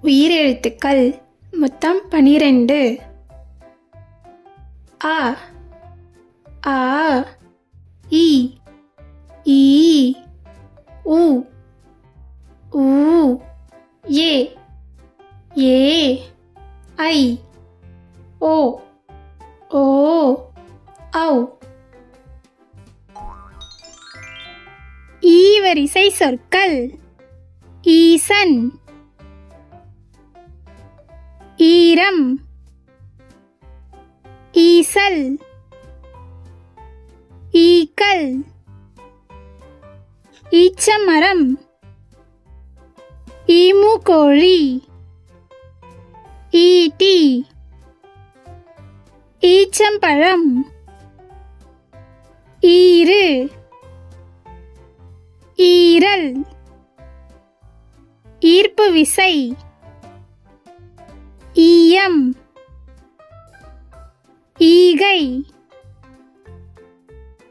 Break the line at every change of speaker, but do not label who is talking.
உயிரெழுத்துக்கள் மொத்தம் 12. அ ஆ இ ஈ உ ஊ ஏ ஏ ஐ ஓ ஓ ஔ. ஈவரிசை சொற்கள்: ஈசன், ஈரம், ஈசல், ஈக்கள், ஈச்சமரம், ஈமுகோழி, ஈட்டி, ஈச்சம்பழம், ஈரு, ஈரல், ஈர்ப்பு விசை, ஈயம், ஈகை.